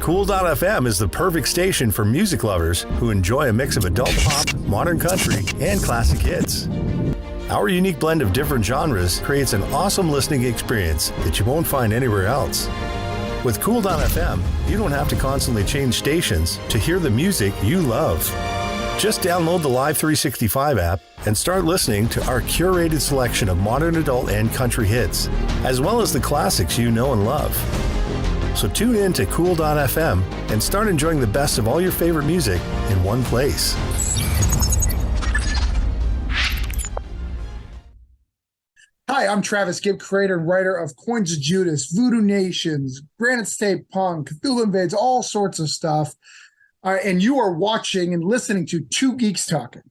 Cool.fm is the perfect station for music lovers who enjoy a mix of adult pop, modern country, and classic hits. Our unique blend of different genres creates an awesome listening experience that you won't find anywhere else. With Cool.fm, you don't have to constantly change stations to hear the music you love. Just download the Live 365 app and start listening to our curated selection of modern adult and country hits, as well as the classics you know and love. So tune in to Cool.fm and start enjoying the best of all your favorite music in one place. Hi, I'm Travis Gibb, creator and writer of Coins of Judas, Voodoo Nations, Granite State Punk, Cthulhu Invades, all sorts of stuff. And you are watching and listening to Two Geeks Talking.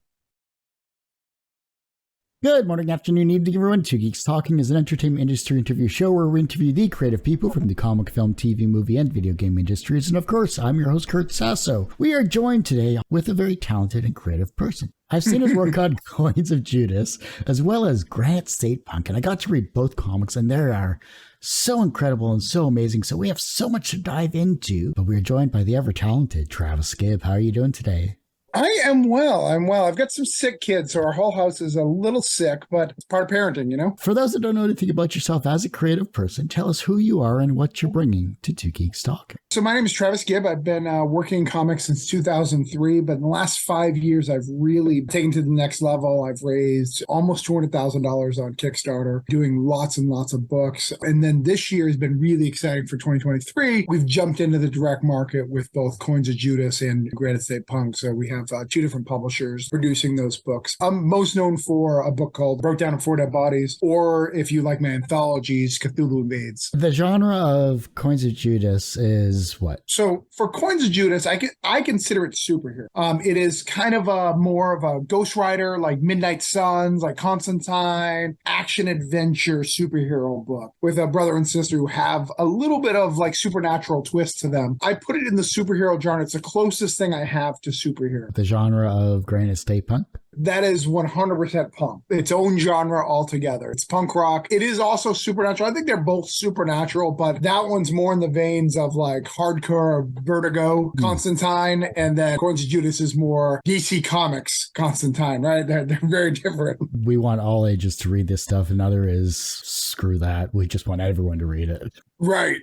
Good morning, afternoon, evening, everyone. Two Geeks Talking is an entertainment industry interview show where we interview the creative people from the comic, film, TV, movie, and video game industries. And of course, I'm your host, Kurt Sasso. We are joined today with a very talented and creative person. I've seen his work on Coins of Judas, as well as Granite State Punk, and I got to read both comics, and they are so incredible and so amazing. So we have so much to dive into, but we're joined by the ever-talented Travis Gibb. How are you doing today? I am well. I've got some sick kids, so our whole house is a little sick, but it's part of parenting, you know? For those that don't know anything about yourself as a creative person, tell us who you are and what you're bringing to Two Geeks Talking. So my name is Travis Gibb. I've been working in comics since 2003, but in the last 5 years, I've really taken to the next level. I've raised almost $200,000 on Kickstarter, doing lots and lots of books. And then this year has been really exciting for 2023. We've jumped into the direct market with both Coins of Judas and Granite State Punk. So we have two different publishers producing those books. I'm most known for a book called Broke Down in Four Dead Bodies, or if you like my anthologies, Cthulhu Invades. The genre of Coins of Judas is what? So for Coins of Judas, I consider it superhero. It is kind of a more of a Ghost Rider, like Midnight Suns, like Constantine, action adventure superhero book with a brother and sister who have a little bit of like supernatural twist to them. I put it in the superhero genre. It's the closest thing I have to superhero. The genre of Granite State Punk? That is 100% punk. Its own genre altogether. It's punk rock. It is also supernatural. I think they're both supernatural, but that one's more in the veins of like hardcore Vertigo, Constantine, and then Coins of Judas is more DC Comics Constantine, right? They're very different. We want all ages to read this stuff. Another is screw that. We just want everyone to read it. Right.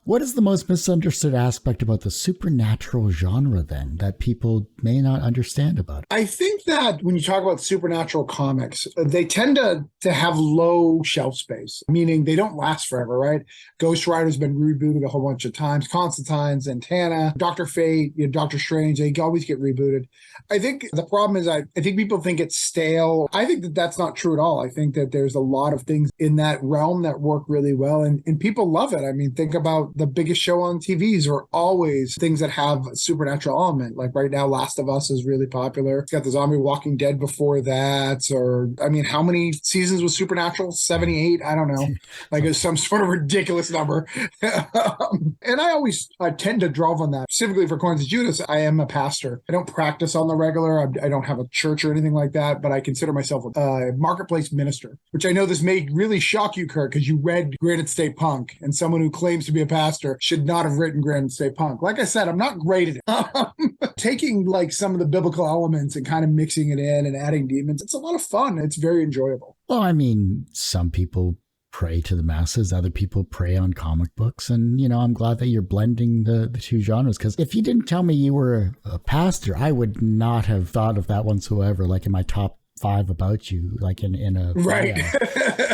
What is the most misunderstood aspect about the supernatural genre then that people may not understand about it? I think that when you talk about supernatural comics, they tend to have low shelf space, meaning they don't last forever, right? Ghost Rider's been rebooted a whole bunch of times. Constantine, Zatanna, Dr. Fate, Doctor Strange, they always get rebooted. I think the problem is I think people think it's stale. I think that that's not true at all. I think that there's a lot of things in that realm that work really well, and people love it. I mean, think about the biggest show on TVs are always things that have a supernatural element. Like right now, Last of Us is really popular. It's got the zombie Walking Dead before that. Or, I mean, how many seasons was Supernatural? 78? I don't know. Like it's some sort of ridiculous number. And I always tend to draw on that. Specifically for Coins of Judas, I am a pastor. I don't practice on the regular. I don't have a church or anything like that, but I consider myself a marketplace minister, which I know this may really shock you, Kurt, because you read Granite State Punk, and someone who claims to be a pastor should not have written Granite State Punk. Like I said, I'm not great at it. Taking like some of the biblical elements and kind of mixing it in and adding demons, it's a lot of fun. It's very enjoyable. Well, I mean, some people prey to the masses, other people prey on comic books, and I'm glad that you're blending the two genres, because if you didn't tell me you were a pastor, I would not have thought of that whatsoever, like in my top 5 about you, like in a right.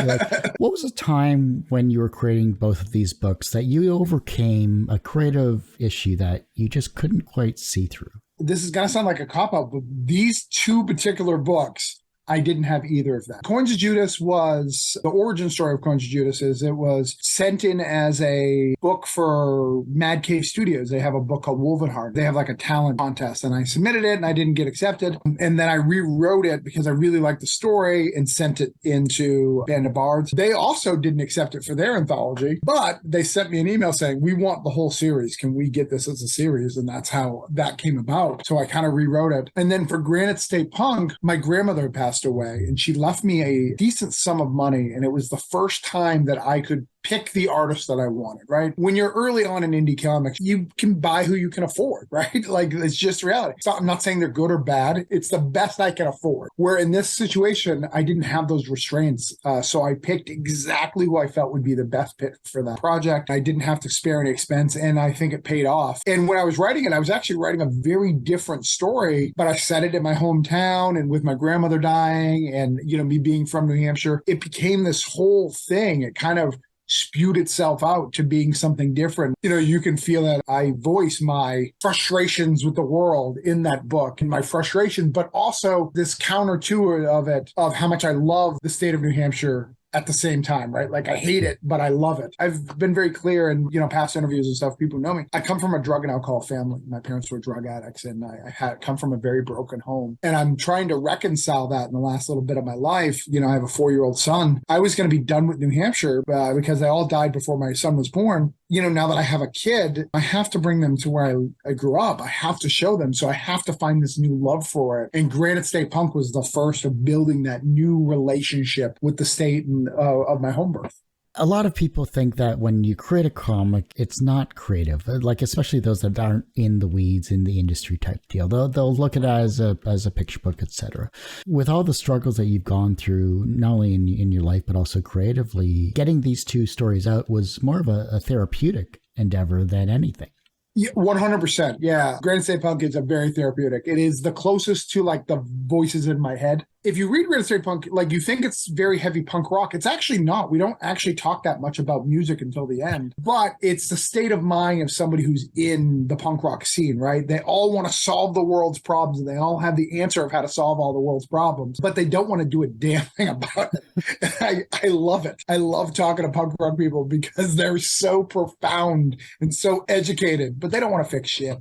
Like, what was a time when you were creating both of these books that you overcame a creative issue that you just couldn't quite see through? This is going to sound like a cop-out, but these two particular books, I didn't have either of that. Coins of Judas was, the origin story of Coins of Judas is it was sent in as a book for Mad Cave Studios. They have a book called Wolvenheart. They have like a talent contest, and I submitted it and I didn't get accepted. And then I rewrote it because I really liked the story and sent it into Band of Bards. They also didn't accept it for their anthology, but they sent me an email saying, we want the whole series. Can we get this as a series? And that's how that came about. So I kind of rewrote it. And then for Granite State Punk, my grandmother passed away and she left me a decent sum of money, and it was the first time that I could pick the artist that I wanted, right? When you're early on in indie comics, you can buy who you can afford, right? Like, it's just reality. So I'm not saying they're good or bad. It's the best I can afford. Where in this situation, I didn't have those restraints. So I picked exactly who I felt would be the best pick for that project. I didn't have to spare any expense, and I think it paid off. And when I was writing it, I was actually writing a very different story, but I set it in my hometown and with my grandmother dying and, me being from New Hampshire, it became this whole thing. It kind of spewed itself out to being something different. You can feel that I voice my frustrations with the world in that book and my frustration, but also this counter to it of how much I love the state of New Hampshire at the same time, right? Like, I hate it, but I love it. I've been very clear in, past interviews and stuff, people know me. I come from a drug and alcohol family. My parents were drug addicts, and I had come from a very broken home. And I'm trying to reconcile that in the last little bit of my life. I have a 4-year-old son. I was going to be done with New Hampshire because they all died before my son was born. Now that I have a kid, I have to bring them to where I grew up. I have to show them. So I have to find this new love for it. And Granite State Punk was the first of building that new relationship with the state and of my home birth. A lot of people think that when you create a comic, it's not creative, like especially those that aren't in the weeds in the industry type deal. They'll look at it as a picture book, etc. With all the struggles that you've gone through, not only in your life, but also creatively, getting these two stories out was more of a therapeutic endeavor than anything. Yeah, 100%. Yeah. Granite State Punk is a very therapeutic. It is the closest to like the voices in my head. If you read Granite State Punk, like, you think it's very heavy punk rock. It's actually not. We don't actually talk that much about music until the end, but it's the state of mind of somebody who's in the punk rock scene, right? They all want to solve the world's problems, and they all have the answer of how to solve all the world's problems, but they don't want to do a damn thing about it. I love it. I love talking to punk rock people because they're so profound and so educated, but they don't want to fix shit.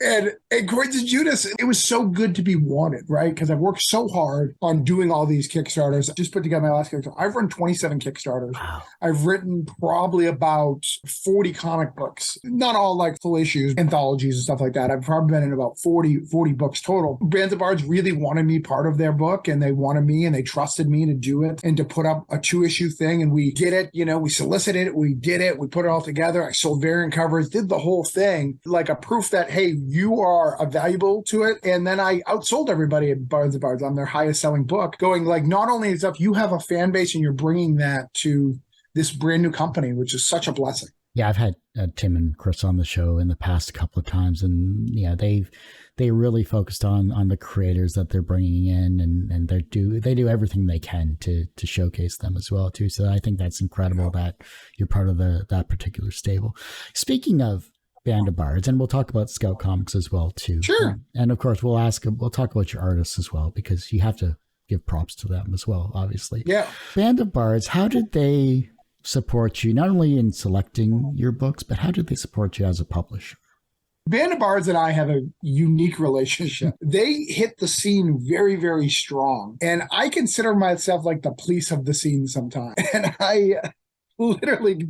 And Coins of Judas, it was so good to be wanted, right? Because I've worked so hard on doing all these Kickstarters. I just put together my last Kickstarter. I've run 27 Kickstarters. Wow. I've written probably about 40 comic books, not all like full issues, anthologies and stuff like that. I've probably been in about 40 books total. Band of Bards really wanted me part of their book, and they wanted me and they trusted me to do it and to put up a 2-issue thing. And we did it, we solicited it, we did it, we put it all together. I sold variant covers, did the whole thing, like a proof that, hey, you are valuable to it. And then I outsold everybody at Band of Bards. I'm their highest selling book, going like, not only is that you have a fan base and you're bringing that to this brand new company, which is such a blessing. Yeah, I've had Tim and Chris on the show in the past couple of times, and yeah, they really focused on the creators that they're bringing in, and they do everything they can to showcase them as well too. So I think that's incredible that you're part of that particular stable. Speaking of Band of Bards, and we'll talk about Scout Comics as well too. Sure. And of course we'll talk about your artists as well, because you have to give props to them as well, obviously. Yeah. Band of Bards, how did they support you, not only in selecting your books, but how did they support you as a publisher? Band of Bards and I have a unique relationship. They hit the scene very, very strong. And I consider myself like the police of the scene sometimes. And I literally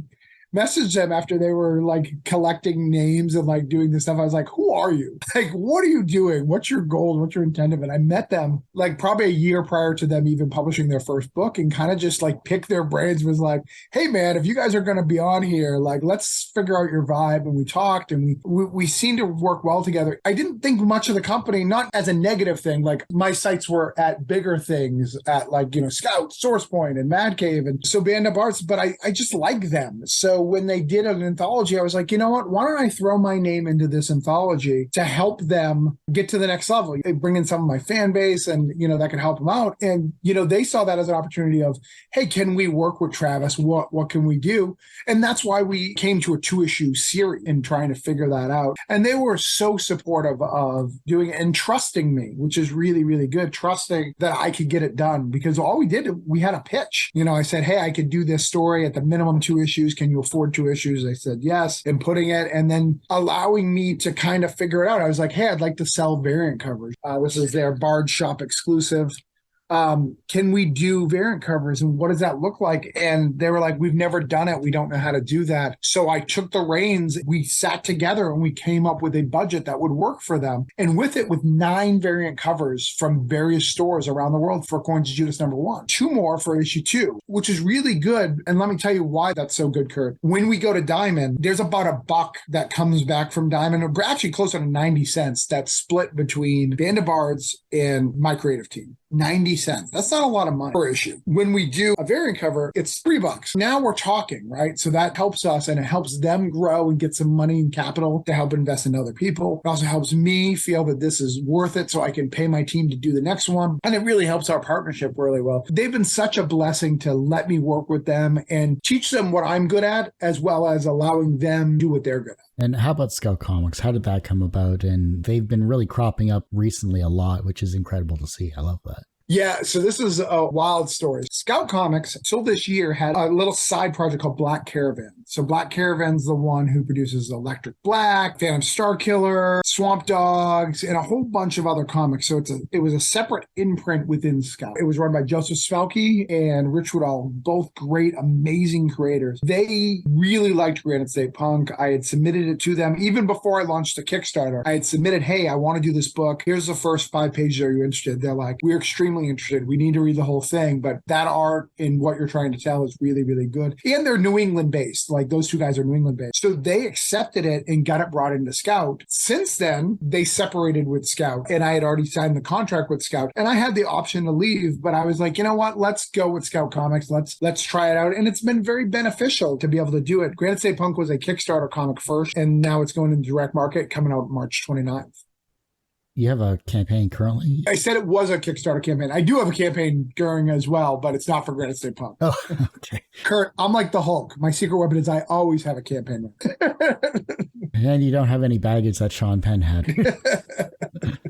messaged them after they were like collecting names and like doing this stuff. I was like, who are you? Like, what are you doing? What's your goal? What's your intent of it? I met them like probably a year prior to them even publishing their first book, and kind of just like picked their brains, was like, hey man, if you guys are going to be on here, like, let's figure out your vibe. And we talked, and we seemed to work well together. I didn't think much of the company, not as a negative thing. Like, my sights were at bigger things, at like, Scout, Source Point, and Mad Cave. And so Band of Bards, but I just like them. So when they did an anthology, I was like, you know what? Why don't I throw my name into this anthology to help them get to the next level? They bring in some of my fan base, and, that can help them out. And, they saw that as an opportunity of, hey, can we work with Travis? What can we do? And that's why we came to a 2-issue series and trying to figure that out. And they were so supportive of doing it and trusting me, which is really, really good. Trusting that I could get it done, because all we did, we had a pitch. I said, hey, I could do this story at the minimum 2 issues. Can you afford 2 issues? They said yes, and putting it, and then allowing me to kind of figure it out. I was like, hey, I'd like to sell variant covers. This is their Bard Shop exclusive. can we do variant covers and what does that look like? And they were like, we've never done it. We don't know how to do that. So I took the reins. We sat together and we came up with a budget that would work for them. And with 9 variant covers from various stores around the world for Coins of Judas #1, 2 more for issue 2, which is really good. And let me tell you why that's so good, Kurt. When we go to Diamond, there's about $1 that comes back from Diamond, or actually closer to 90 cents that's split between Band of Bards and my creative team. 90 cents. That's not a lot of money per issue. When we do a variant cover, it's $3. Now we're talking, right? So that helps us and it helps them grow and get some money and capital to help invest in other people. It also helps me feel that this is worth it so I can pay my team to do the next one. And it really helps our partnership really well. They've been such a blessing to let me work with them and teach them what I'm good at, as well as allowing them to do what they're good at. And how about Scout Comics? How did that come about? And they've been really cropping up recently a lot, which is incredible to see. I love that. Yeah, so this is a wild story. Scout Comics, so this year, had a little side project called Black Caravan. So Black Caravan's the one who produces Electric Black, Phantom Starkiller, Swamp Dogs, and a whole bunch of other comics. So it was a separate imprint within Scout. It was run by Joseph Svelke and Rich Woodall, both great, amazing creators. They really liked Granite State Punk. I had submitted it to them even before I launched the Kickstarter. I had submitted, hey, I want to do this book. Here's the first 5 pages. Are you interested? They're like, we're extremely interested. We need to read the whole thing, but that art and what you're trying to tell is really, really good. And they're New England based. Like those 2 guys are New England based. So they accepted it and got it brought into Scout. Since then, they separated with Scout and I had already signed the contract with Scout and I had the option to leave, but I was like, you know what? Let's go with Scout Comics. Let's try it out. And it's been very beneficial to be able to do it. Granite State Punk was a Kickstarter comic first, and now it's going in direct market coming out March 29th. You have a campaign currently? I said it was a Kickstarter campaign. I do have a campaign going as well, but it's not for Granite State Punk. Oh, okay. Kurt, I'm like the Hulk. My secret weapon is I always have a campaign. And you don't have any baggage that Sean Penn had.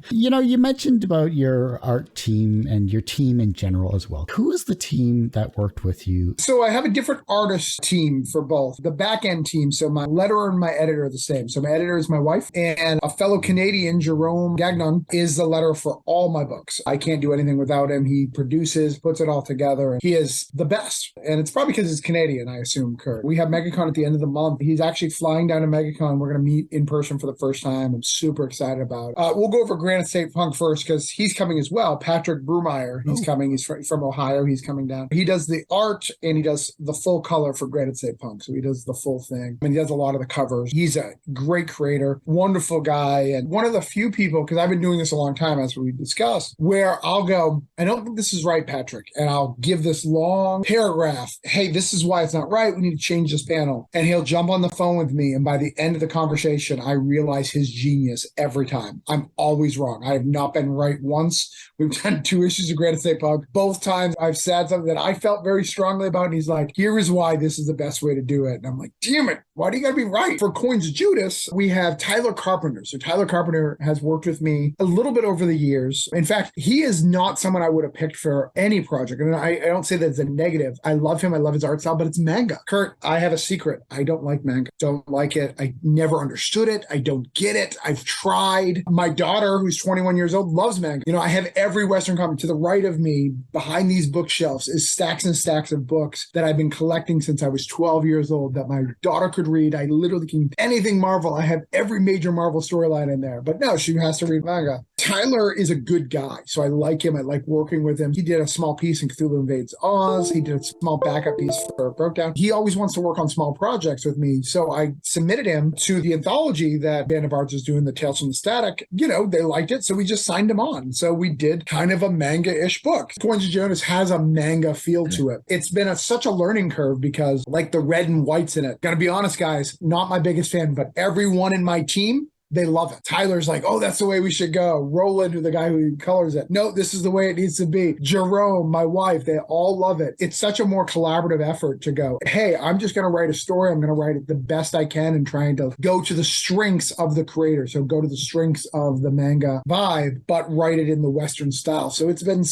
You mentioned about your art team and your team in general as well. Who is the team that worked with you? So I have a different artist team for both. The back end team, so my letterer and my editor are the same. So my editor is my wife, and a fellow Canadian, Jerome Gagnon, is the letterer for all my books. I can't do anything without him. He produces, puts it all together, and he is the best. And it's probably because he's Canadian, I assume, Kurt. We have MegaCon at the end of the month. He's actually flying down to MegaCon. We're going to meet in person for the first time. I'm super excited about it. We'll go over Granite State Punk first because he's coming as well. Patrick Brumeyer, he's coming. He's from Ohio. He's coming down. He does the art and he does the full color for Granite State Punk. So he does the full thing. And he does a lot of the covers. He's a great creator, wonderful guy, and one of the few people, because I've been doing this a long time, as we discussed, where I'll go, I don't think this is right, Patrick. And I'll give this long paragraph. Hey, this is why it's not right. We need to change this panel. And he'll jump on the phone with me. And by the end of the conversation, I realize his genius every time. I'm always wrong. I have not been right once. We've done 2 issues of Granite State Punk. Both times I've said something that I felt very strongly about. And he's like, here is why this is the best way to do it. And I'm like, damn it. Why do you got to be right? For Coins of Judas, we have Tyler Carpenter. So Tyler Carpenter has worked with me a little bit over the years. In fact, he is not someone I would have picked for any project. And I don't say that as a negative. I love him. I love his art style, but it's manga. Kurt, I have a secret. I don't like manga. Don't like it. I never understood it. I don't get it. I've tried. My daughter, who's 21 years old, loves manga. I have every Western comic. To the right of me, behind these bookshelves, is stacks and stacks of books that I've been collecting since I was 12 years old that my daughter could read. I literally can anything Marvel. I have every major Marvel storyline in there. But no, she has to read manga. Tyler is a good guy, so I like him. I like working with him. He did a small piece in Cthulhu Invades Oz. He did a small backup piece for Brokedown. He always wants to work on small projects with me, so I submitted him to the anthology that Band of Bards is doing, the Tales from the Static. They liked it, so we just signed him on. So we did kind of a manga-ish book. Coins of Judas has a manga feel to it. It's been such a learning curve because, like the red and whites in it, gotta be honest, guys, not my biggest fan, but everyone in my team, they love it. Tyler's like, oh, that's the way we should go. Roland, who the guy who colors it. No, this is the way it needs to be. Jerome, my wife, they all love it. It's such a more collaborative effort to go, hey, I'm just going to write a story. I'm going to write it the best I can and trying to go to the strengths of the creator. So go to the strengths of the manga vibe, but write it in the Western style. So it's been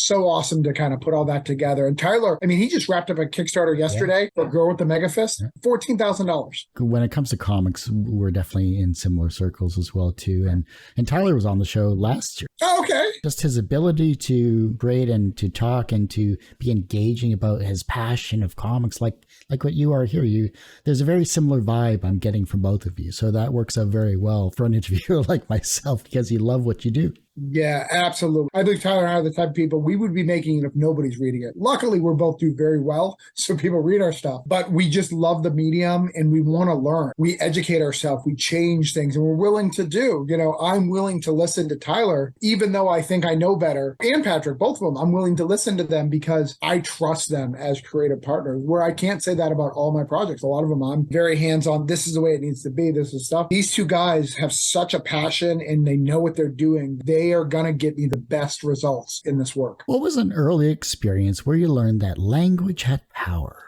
so awesome to kind of put all that together. And Tyler, I mean, he just wrapped up a Kickstarter yesterday for Girl with the Mega Fist, $14,000. When it comes to comics, we're definitely in similar circles as well too. And Tyler was on the show last year. Oh, okay. Just his ability to create and to talk and to be engaging about his passion of comics, like what you are here. There's a very similar vibe I'm getting from both of you. So that works out very well for an interviewer like myself because you love what you do. Yeah, absolutely. I believe Tyler and I are the type of people we would be making it if nobody's reading it. Luckily, we're both do very well, so people read our stuff. But we just love the medium and we want to learn. We educate ourselves, we change things, and we're willing to do. I'm willing to listen to Tyler, even though I think I know better, and Patrick, both of them. I'm willing to listen to them because I trust them as creative partners, where I can't say that about all my projects. A lot of them, I'm very hands-on. This is the way it needs to be. This is stuff. These two guys have such a passion and they know what they're doing. They are going to get me the best results in this work. What was an early experience where you learned that language had power?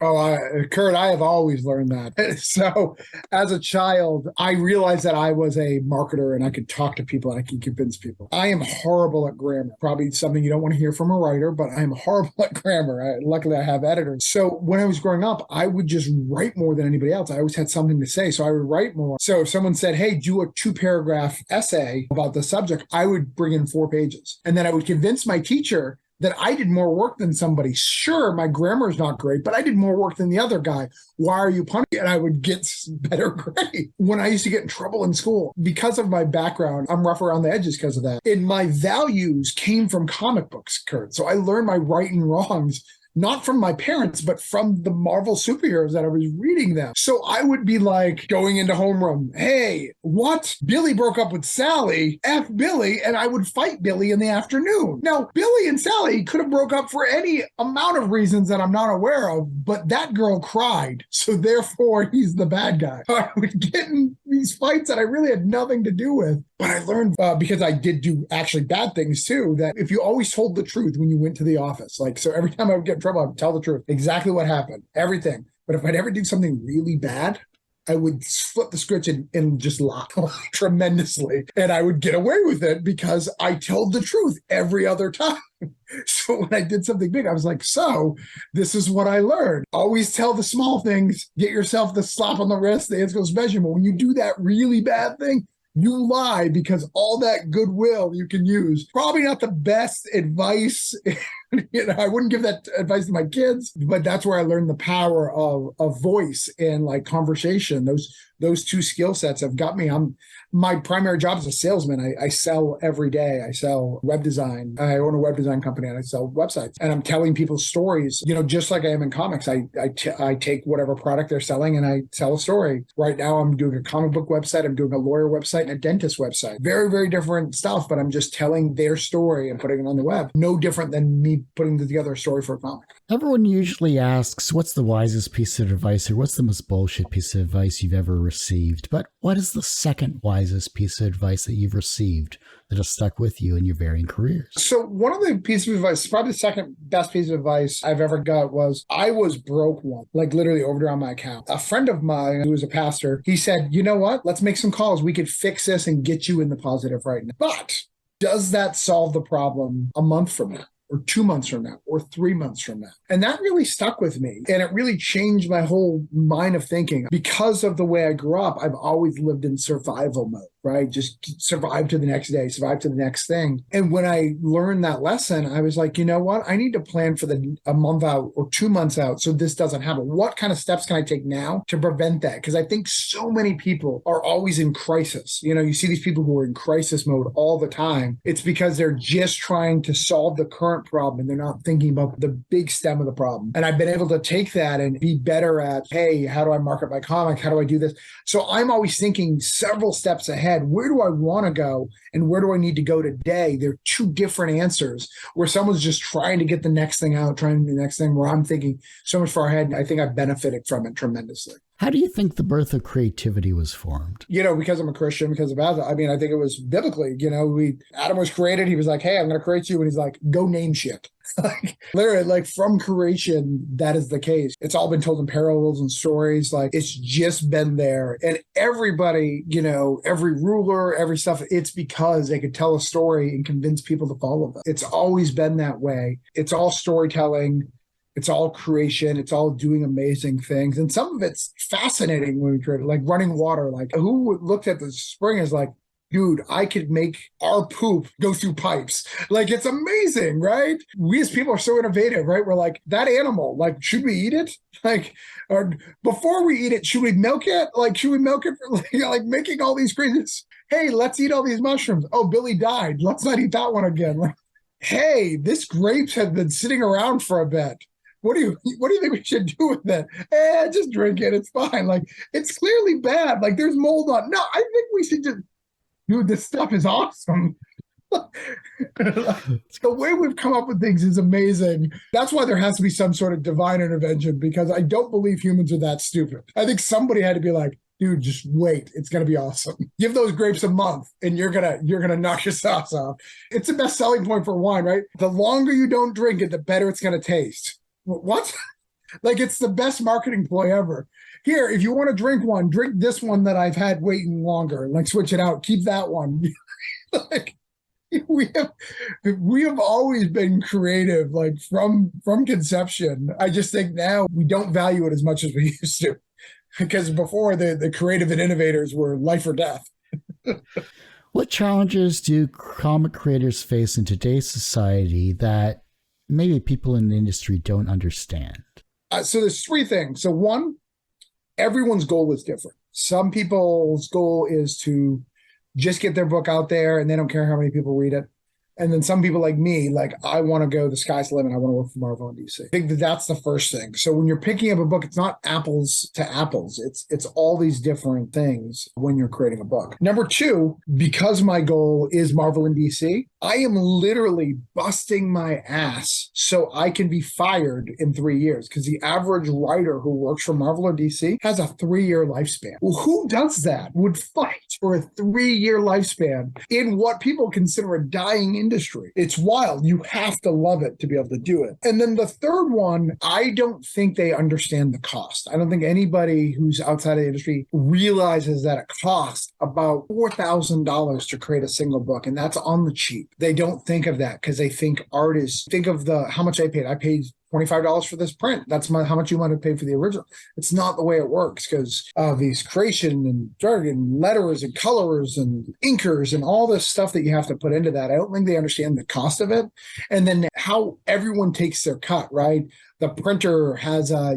Oh, Kurt, I have always learned that. So as a child, I realized that I was a marketer and I could talk to people and I could convince people. I am horrible at grammar. Probably something you don't want to hear from a writer, but I am horrible at grammar. Luckily, I have editors. So when I was growing up, I would just write more than anybody else. I always had something to say, so I would write more. So if someone said, hey, do a 2-paragraph essay about the subject, I would bring in 4 pages. And then I would convince my teacher that I did more work than somebody. Sure, my grammar is not great, but I did more work than the other guy. Why are you punishing? And I would get better grades. When I used to get in trouble in school, because of my background, I'm rough around the edges because of that. And my values came from comic books, Kurt. So I learned my right and wrongs not from my parents, but from the Marvel superheroes that I was reading them. So I would be like going into homeroom, hey, what? Billy broke up with Sally, F Billy, and I would fight Billy in the afternoon. Now, Billy and Sally could have broke up for any amount of reasons that I'm not aware of, but that girl cried, so therefore he's the bad guy. I would get in these fights that I really had nothing to do with. But I learned, because I did do actually bad things too, that if you always told the truth when you went to the office, so every time I would get in trouble, I would tell the truth, exactly what happened, everything. But if I'd ever do something really bad, I would flip the script and just lie tremendously. And I would get away with it because I told the truth every other time. So when I did something big, I was like, so this is what I learned. Always tell the small things, get yourself the slap on the wrist, the Ansco's measurement. When you do that really bad thing, you lie because all that goodwill you can use. Probably not the best advice. I wouldn't give that advice to my kids, but that's where I learned the power of voice and conversation. Those 2 skill sets have got me. My primary job is a salesman. I sell every day. I sell web design. I own a web design company and I sell websites. And I'm telling people stories, just like I am in comics. I take whatever product they're selling and I tell a story. Right now, I'm doing a comic book website. I'm doing a lawyer website and a dentist website. Very, very different stuff, but I'm just telling their story and putting it on the web. No different than me putting together a story for a comic. Everyone usually asks, what's the wisest piece of advice or what's the most bullshit piece of advice you've ever received? But what is the second wisest piece of advice that you've received that has stuck with you in your varying careers? So one of the pieces of advice, probably the second best piece of advice I've ever got was I was broke once, literally overdrawn my account. A friend of mine who was a pastor, he said, you know what? Let's make some calls. We could fix this and get you in the positive right now. But does that solve the problem a month from now? Or 2 months from now, or 3 months from now? And that really stuck with me. And it really changed my whole mind of thinking. Because of the way I grew up, I've always lived in survival mode, right? Just survive to the next day, survive to the next thing. And when I learned that lesson, I was like, you know what? I need to plan for a month out or 2 months out so this doesn't happen. What kind of steps can I take now to prevent that? Because I think so many people are always in crisis. You see these people who are in crisis mode all the time. It's because they're just trying to solve the current problem and they're not thinking about the big stem of the problem. And I've been able to take that and be better at, hey, how do I market my comic? How do I do this? So I'm always thinking several steps ahead. Where do I want to go and where do I need to go today? They're 2 different answers where someone's just trying to get the next thing out, trying to do the next thing, where I'm thinking so much far ahead. I think I've benefited from it tremendously. How do you think the birth of creativity was formed? Because I'm a Christian, because of Adam. I mean, I think it was biblically, Adam was created. He was like, hey, I'm going to create you. And he's like, go name shit. Like, literally, like from creation, that is the case. It's all been told in parables and stories. Like, it's just been there. And everybody, every ruler, every stuff, it's because they could tell a story and convince people to follow them. It's always been that way. It's all storytelling. It's all creation. It's all doing amazing things. And some of it's fascinating when we create it, like running water. Like, who looked at the spring is like, dude, I could make our poop go through pipes. Like, it's amazing, right? We as people are so innovative, right? We're like, that animal, like, should we eat it? Like, or before we eat it, should we milk it? Like, should we milk it for like making all these crazy, hey, let's eat all these mushrooms. Oh, Billy died. Let's not eat that one again. Like, hey, this grapes have been sitting around for a bit. What do you think we should do with that? Just drink it. It's fine. Like, it's clearly bad. Like, there's mold on. No, I think we should just, dude, this stuff is awesome. The way we've come up with things is amazing. That's why there has to be some sort of divine intervention, because I don't believe humans are that stupid. I think somebody had to be like, dude, just wait. It's going to be awesome. Give those grapes a month and you're going to knock your socks off. It's the best selling point for wine, right? The longer you don't drink it, the better it's going to taste. What? Like, it's the best marketing ploy ever. Here, if you want to drink one, drink this one that I've had waiting longer. Like, switch it out. Keep that one. Like, we have always been creative, like from conception. I just think now we don't value it as much as we used to, because before the creative and innovators were life or death. What challenges do comic creators face in today's society that maybe people in the industry don't understand? So there's three things. So one, everyone's goal is different. Some people's goal is to just get their book out there and they don't care how many people read it. And then some people like me, like, I want to go, the sky's the limit. I want to work for Marvel and DC. I think that's the first thing. So when you're picking up a book, it's not apples to apples. It's all these different things when you're creating a book. Number two, because my goal is Marvel and DC, I am literally busting my ass so I can be fired in 3 years, because the average writer who works for Marvel or DC has a 3-year lifespan. Well, who does that? Would fight for a 3-year lifespan in what people consider a dying industry? It's wild. You have to love it to be able to do it. And then the third one, I don't think they understand the cost. I don't think anybody who's outside of the industry realizes that it costs about $4,000 to create a single book, and that's on the cheap. They don't think of that because they think artists, think of how much I paid. I paid $25 for this print. That's how much you might have paid for the original. It's not the way it works, because these creation and jargon, letters and colors and inkers and all this stuff that you have to put into that. I don't think they understand the cost of it. And then how everyone takes their cut, right? The printer has a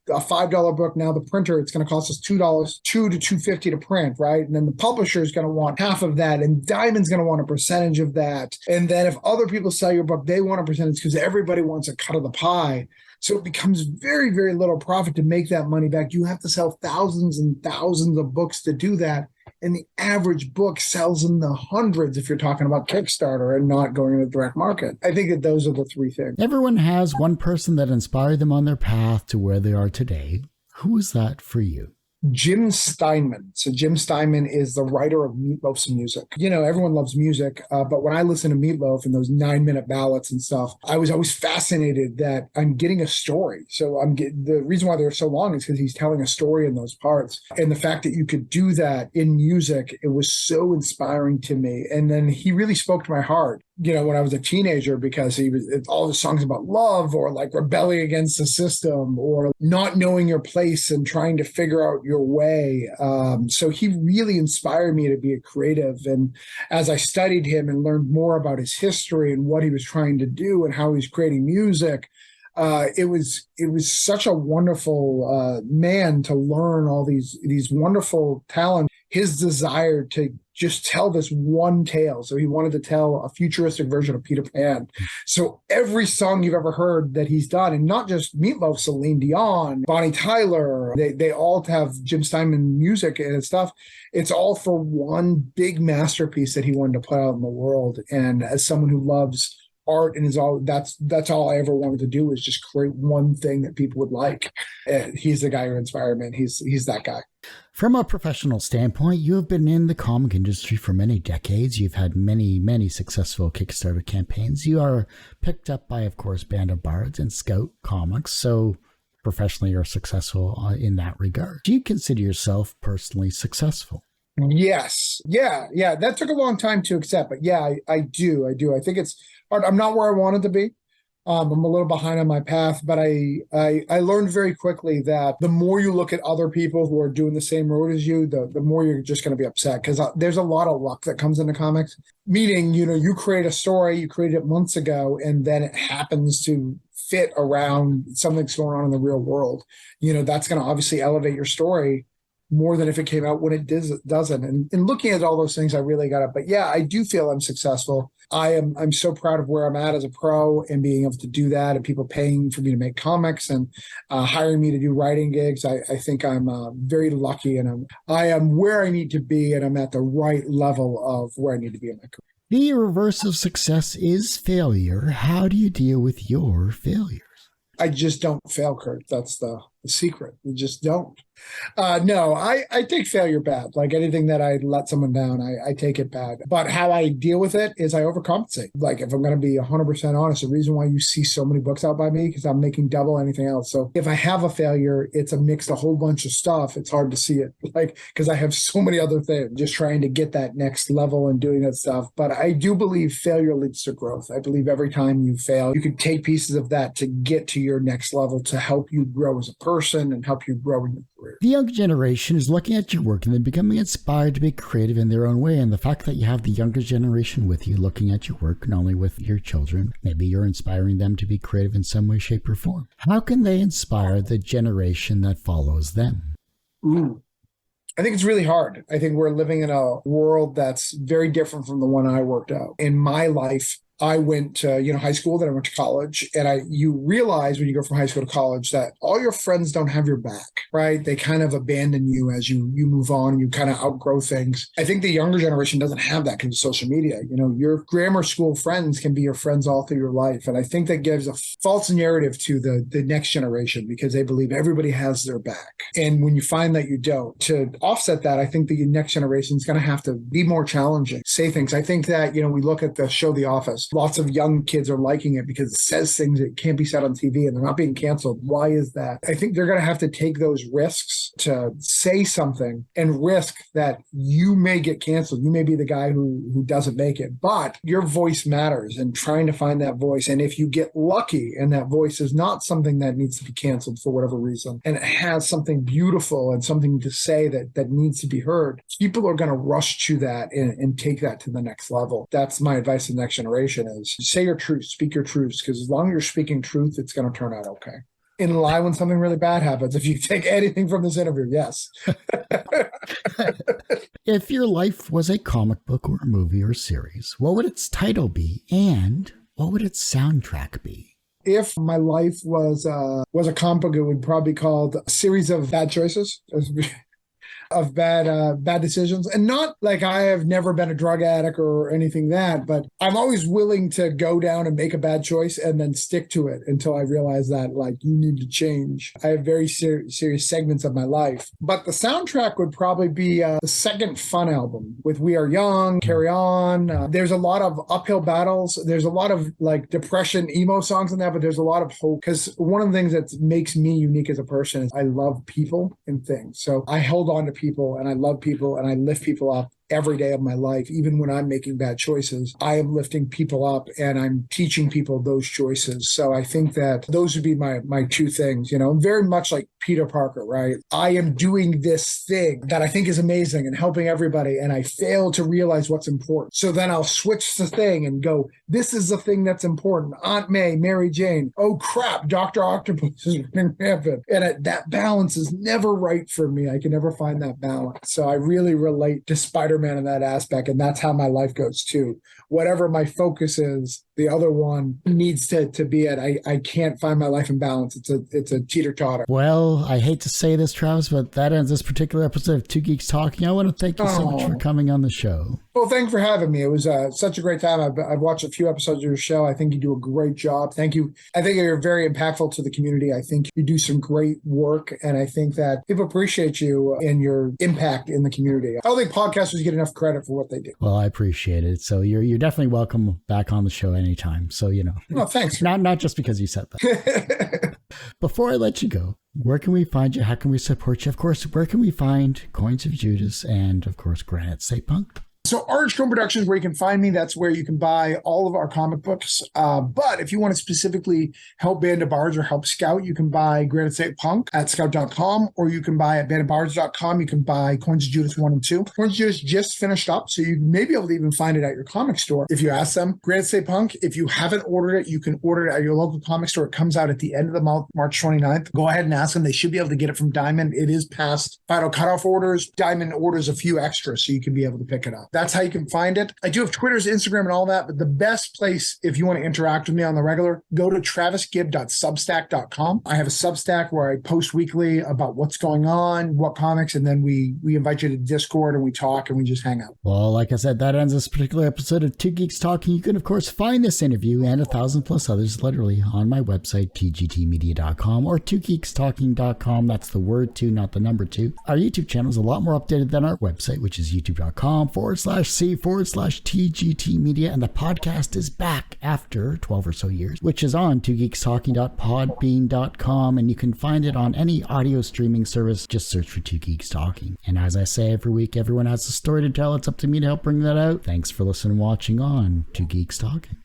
$5 book. Now the printer, it's going to cost us $2, $2 to $2.50 to print, right? And then the publisher is going to want half of that, and Diamond's going to want a percentage of that. And then if other people sell your book, they want a percentage, because everybody wants a cut of the pie. So it becomes very, very little profit to make that money back. You have to sell thousands and thousands of books to do that. And the average book sells in the hundreds if you're talking about Kickstarter and not going in the direct market. I think that those are the three things. Everyone has one person that inspired them on their path to where they are today. Who is that for you? Jim Steinman. So Jim Steinman is the writer of Meatloaf's music. Everyone loves music, but when I listen to Meatloaf and those 9-minute ballads and stuff, I was always fascinated that I'm getting a story. So the reason why they're so long is because he's telling a story in those parts. And the fact that you could do that in music, it was so inspiring to me. And then he really spoke to my heart, when I was a teenager, because all the songs about love, or like rebelling against the system, or not knowing your place and trying to figure out your way. So he really inspired me to be a creative. And as I studied him and learned more about his history and what he was trying to do and how he's creating music, it was such a wonderful man to learn all these wonderful talents. His desire to just tell this one tale. So he wanted to tell a futuristic version of Peter Pan. So every song you've ever heard that he's done, and not just Meatloaf, Celine Dion, Bonnie Tyler, they all have Jim Steinman music and stuff. It's all for one big masterpiece that he wanted to put out in the world. And as someone who loves art and that's all I ever wanted to do, is just create one thing that people would like. And he's the guy who inspired me. And he's that guy. From a professional standpoint, you have been in the comic industry for many decades. You've had many, many successful Kickstarter campaigns. You are picked up by, of course, Band of Bards and Scout Comics. So professionally, you're successful in that regard. Do you consider yourself personally successful? Yes. Yeah. That took a long time to accept, but yeah, I do. I think it's hard. I'm not where I wanted to be. I'm a little behind on my path, but I learned very quickly that the more you look at other people who are doing the same road as you, the more you're just going to be upset, because there's a lot of luck that comes into comics. Meaning, you create a story, you created it months ago, and then it happens to fit around something that's going on in the real world. That's going to obviously elevate your story more than if it came out when it doesn't. And looking at all those things, I really got it. But yeah, I do feel I'm successful. I'm so proud of where I'm at as a pro and being able to do that, and people paying for me to make comics and hiring me to do writing gigs. I think I'm very lucky, and I am where I need to be, and I'm at the right level of where I need to be in my career. The reverse of success is failure. How do you deal with your failures? I just don't fail, Kurt. That's the secret. You just don't. No, I take failure bad. Like anything that I let someone down, I take it bad. But how I deal with it is I overcompensate. Like if I'm going to be 100% honest, the reason why you see so many books out by me, because I'm making double anything else. So if I have a failure, it's a mix, a whole bunch of stuff. It's hard to see it, like, because I have so many other things, just trying to get that next level and doing that stuff. But I do believe failure leads to growth. I believe every time you fail, you can take pieces of that to get to your next level, to help you grow as a person and help you grow in your career. The younger generation is looking at your work and then becoming inspired to be creative in their own way. And the fact that you have the younger generation with you looking at your work, not only with your children, maybe you're inspiring them to be creative in some way, shape, or form. How can they inspire the generation that follows them? Ooh. I think it's really hard. I think we're living in a world that's very different from the one I worked out. In my life, I went to high school, then I went to college, and you realize when you go from high school to college that all your friends don't have your back, right? They kind of abandon you as you move on, you kind of outgrow things. I think the younger generation doesn't have that because of social media. Your grammar school friends can be your friends all through your life. And I think that gives a false narrative to the next generation, because they believe everybody has their back. And when you find that you don't, to offset that, I think the next generation is going to have to be more challenging, say things. I think that, we look at the show The Office. Lots of young kids are liking it because it says things that can't be said on TV and they're not being canceled. Why is that? I think they're going to have to take those risks to say something and risk that you may get canceled. You may be the guy who doesn't make it, but your voice matters, and trying to find that voice. And if you get lucky and that voice is not something that needs to be canceled for whatever reason, and it has something beautiful and something to say that needs to be heard, people are going to rush to that and take that to the next level. That's my advice to the next generation: is say your truth, speak your truths, because as long as you're speaking truth, it's going to turn out okay. And lie when something really bad happens. If you take anything from this interview, yes. If your life was a comic book or a movie or series, what would its title be, and what would its soundtrack be? If my life was a comic book, it would probably be called A Series of Bad Choices. Of bad decisions. And not like I have never been a drug addict or anything but I'm always willing to go down and make a bad choice and then stick to it until I realize that, like, you need to change. I have very serious segments of my life. But the soundtrack would probably be the second Fun album with We Are Young, Carry On. There's a lot of uphill battles. There's a lot of like depression, emo songs in that, but there's a lot of hope, because one of the things that makes me unique as a person is I love people and things. So I hold on to people, and I love people, and I lift people up every day of my life. Even when I'm making bad choices, I am lifting people up and I'm teaching people those choices. So I think that those would be my two things. Very much like Peter Parker, right? I am doing this thing that I think is amazing and helping everybody, and I fail to realize what's important. So then I'll switch the thing and go, this is the thing that's important. Aunt May, Mary Jane. Oh crap, Dr. Octopus is running rampant. And that balance is never right for me. I can never find that balance. So I really relate to Spider-Man in that aspect, and that's how my life goes too. Whatever my focus is, the other one needs to be at. I can't find my life in balance. It's a teeter-totter. Well, I hate to say this, Travis, but that ends this particular episode of Two Geeks Talking. I want to thank you so much for coming on the show. Well, thanks for having me. It was such a great time. I've watched a few episodes of your show. I think you do a great job. Thank you. I think you're very impactful to the community. I think you do some great work, and I think that people appreciate you and your impact in the community. I don't think podcasters get enough credit for what they do. Well, I appreciate it. So you're definitely welcome back on the show anytime. So, Well, thanks. Not just because you said that. Before I let you go, where can we find you? How can we support you? Of course, where can we find Coins of Judas and, of course, Granite State Punk? So Archcomb Productions, where you can find me, that's where you can buy all of our comic books. But if you want to specifically help Band of Bards or help Scout, you can buy Granite State Punk at scout.com, or you can buy at bandofbards.com. You can buy Coins of Judas 1 and 2. Coins of Judas just finished up, so you may be able to even find it at your comic store if you ask them. Granite State Punk, if you haven't ordered it, you can order it at your local comic store. It comes out at the end of the month, March 29th. Go ahead and ask them. They should be able to get it from Diamond. It is past final cutoff orders. Diamond orders a few extras, so you can be able to pick it up. That's how you can find it. I do have Twitter's, Instagram, and all that, but the best place if you want to interact with me on the regular, go to travisgibb.substack.com. I have a Substack where I post weekly about what's going on, what comics, and then we invite you to Discord and we talk and we just hang out. Well, like I said, that ends this particular episode of Two Geeks Talking. You can, of course, find this interview and 1,000 plus others literally on my website, tgtmedia.com or twogeekstalking.com. That's the word two, not the number two. Our YouTube channel is a lot more updated than our website, which is youtube.com/c/TGT Media, and the podcast is back after 12 or so years, which is on twogeekstalking.podbean.com, and you can find it on any audio streaming service. Just search for Two Geeks Talking. And as I say every week, everyone has a story to tell. It's up to me to help bring that out. Thanks for listening and watching on Two Geeks Talking.